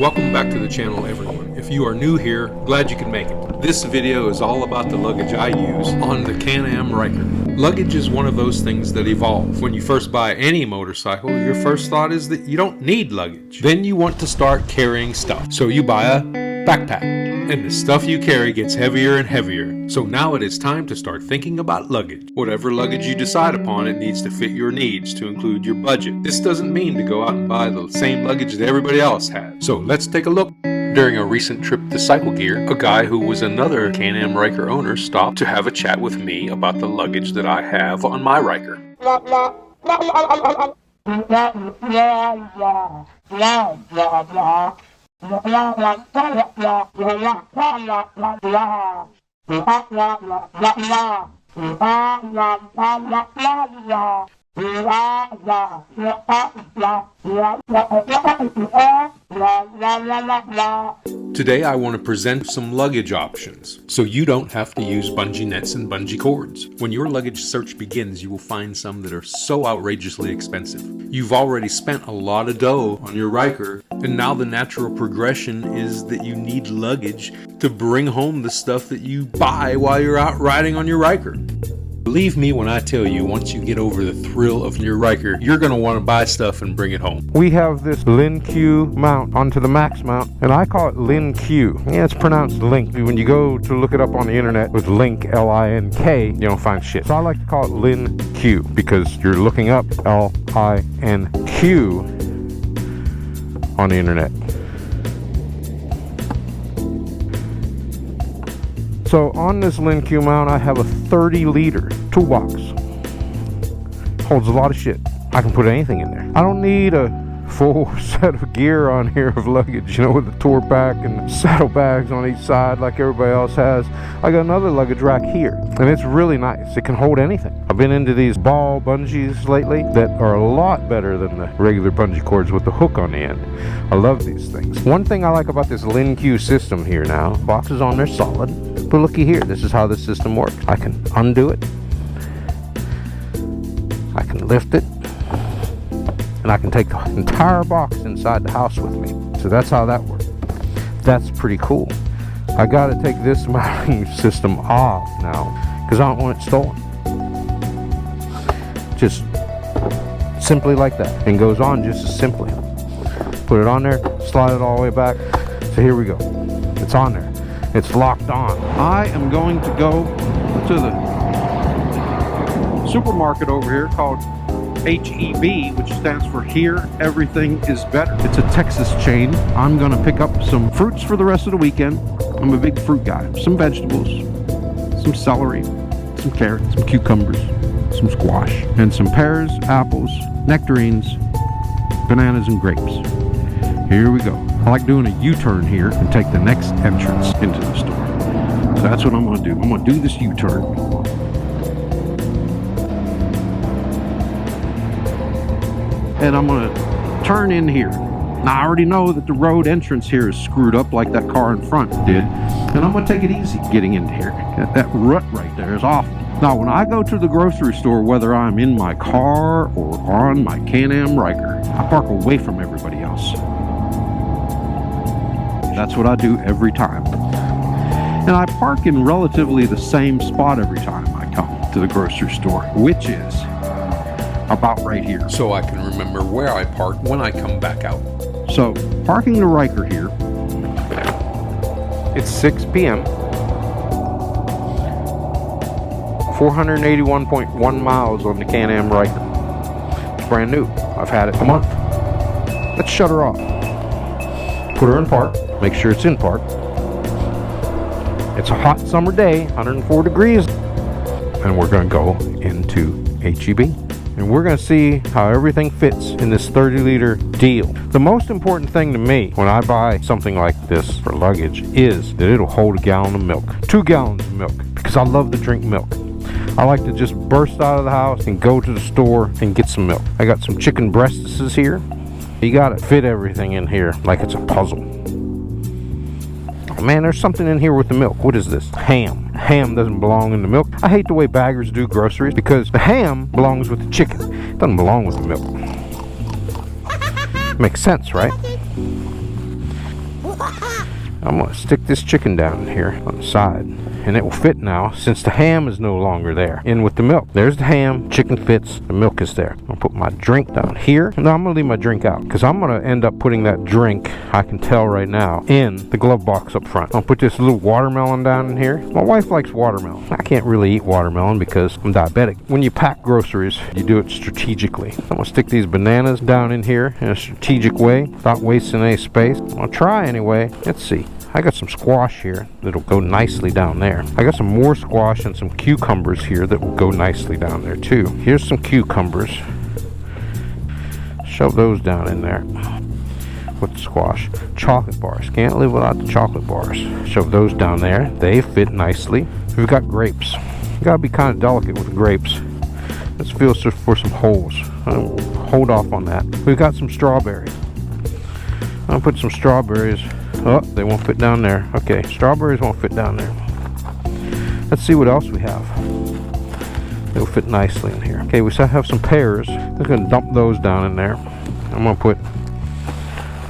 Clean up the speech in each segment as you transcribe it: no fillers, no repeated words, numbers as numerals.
Welcome back to the channel, everyone. If you are new here, glad you can make it. This video is all about the luggage I use on the Can Am Ryker. Luggage is one of those things that evolve. When you first buy any motorcycle, your first thought is that you don't need luggage. Then you want to start carrying stuff. So you buy a backpack, and the stuff you carry gets heavier and heavier. So now it is time to start thinking about luggage. Whatever luggage you decide upon, it needs to fit your needs, to include your budget. This doesn't mean to go out and buy the same luggage that everybody else has. So let's take a look. During a recent trip to Cycle Gear, a guy who was another Can Am Ryker owner stopped to have a chat with me about the luggage that I have on my Ryker. Today I want to present some luggage options, so you don't have to use bungee nets and bungee cords. When your luggage search begins, you will find some that are so outrageously expensive. You've already spent a lot of dough on your Ryker, and now the natural progression is that you need luggage to bring home the stuff that you buy while you're out riding on your Ryker. Believe me when I tell you, once you get over the thrill of your Ryker, you're going to want to buy stuff and bring it home. We have this LYNQ mount onto the Max mount, and I call it LYNQ. Yeah, it's pronounced Linq. When you go to look it up on the internet with Linq, L-I-N-K, you don't find shit. So I like to call it LYNQ because you're looking up L-I-N-Q on the internet. So on this LYNQ mount, I have a 30-liter toolbox. Holds a lot of shit. I can put anything in there. I don't need a full set of gear on here of luggage, you know, with the tour pack and saddlebags on each side like everybody else has. I got another luggage rack here, and it's really nice. It can hold anything. I've been into these ball bungees lately that are a lot better than the regular bungee cords with the hook on the end. I love these things. One thing I like about this LYNQ system here now, boxes on there solid. But looky here, this is how the system works. I can undo it, I can lift it, and I can take the entire box inside the house with me. So that's how that works. That's pretty cool. I gotta take this mounting system off now because I don't want it stolen. Just simply like that, and goes on just as simply. Put it on there, slide it all the way back. So here we go. It's on there. It's locked on. I am going to go to the supermarket over here called HEB, which stands for Here Everything Is Better. It's a Texas chain. I'm going to pick up some fruits for the rest of the weekend. I'm a big fruit guy. Some vegetables, some celery, some carrots, some cucumbers, some squash, and some pears, apples, nectarines, bananas, and grapes. Here we go. I like doing a U-turn here and take the next entrance into the store. So that's what I'm going to do. I'm going to do this U-turn. And I'm going to turn in here. Now I already know that the road entrance here is screwed up like that car in front did. And I'm going to take it easy getting into here. That rut right there is awful. Now when I go to the grocery store, whether I'm in my car or on my Can Am Ryker, I park away from everybody else. That's what I do every time. And I park in relatively the same spot every time I come to the grocery store, which is about right here. So I can remember where I park when I come back out. So, parking the Ryker here. It's 6 p.m. 481.1 miles on the Can Am Ryker. It's brand new. I've had it a month. Let's shut her off. Put her in park. Make sure it's in park. It's a hot summer day, 104 degrees. And we're going to go into HEB. And we're going to see how everything fits in this 30-liter deal. The most important thing to me when I buy something like this for luggage is that it'll hold a gallon of milk. 2 gallons of milk, because I love to drink milk. I like to just burst out of the house and go to the store and get some milk. I got some chicken breasts here. You got to fit everything in here like it's a puzzle. Man, there's something in here with the milk. What is this? Ham. Ham doesn't belong in the milk. I hate the way baggers do groceries because the ham belongs with the chicken. It doesn't belong with the milk. Makes sense, right? I'm going to stick this chicken down in here on the side, and it will fit now since the ham is no longer there. In with the milk. There's the ham, chicken fits, the milk is there. I'm going to put my drink down here. No, I'm going to leave my drink out because I'm going to end up putting that drink, I can tell right now, in the glove box up front. I'll put this little watermelon down in here. My wife likes watermelon. I can't really eat watermelon because I'm diabetic. When you pack groceries, you do it strategically. I'm going to stick these bananas down in here in a strategic way without wasting any space. I'm going to try anyway. Let's see. I got some squash here that'll go nicely down there. I got some more squash and some cucumbers here that will go nicely down there too. Here's some cucumbers. Shove those down in there with the squash. Chocolate bars. Can't live without the chocolate bars. Shove those down there. They fit nicely. We've got grapes. You gotta be kind of delicate with the grapes. Let's feel for some holes. Hold off on that. We've got some strawberries. I'll put some strawberries. Oh, they won't fit down there. Okay, strawberries won't fit down there. Let's see what else we have. They'll fit nicely in here. Okay, we still have some pears. I'm going to dump those down in there. I'm going to put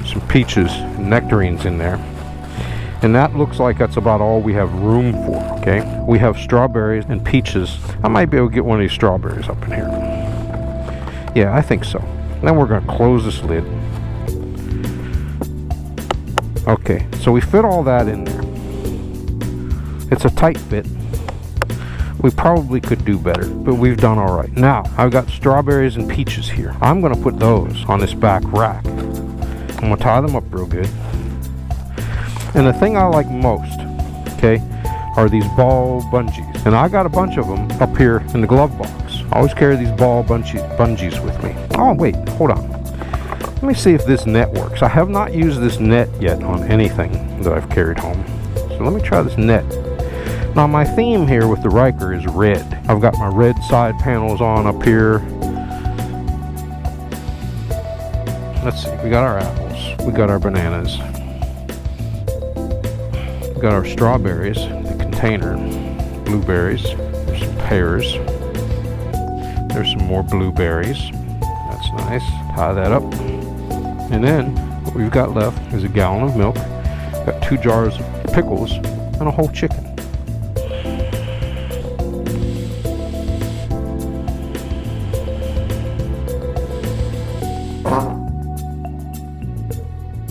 some peaches and nectarines in there. And that looks like that's about all we have room for, okay? We have strawberries and peaches. I might be able to get one of these strawberries up in here. Yeah, I think so. Then we're going to close this lid. Okay, so we fit all that in there. It's a tight fit. We probably could do better, but we've done all right. Now, I've got strawberries and peaches here. I'm going to put those on this back rack. I'm going to tie them up real good. And the thing I like most, okay, are these ball bungees. And I got a bunch of them up here in the glove box. I always carry these ball bungees with me. Oh, wait, hold on. Let me see if this net works. I have not used this net yet on anything that I've carried home. So let me try this net. Now my theme here with the Ryker is red. I've got my red side panels on up here. Let's see, we got our apples. We got our bananas. We got our strawberries, the container. Blueberries. There's some pears. There's some more blueberries. That's nice. Tie that up. And then what we've got left is a gallon of milk, got 2 jars of pickles, and a whole chicken.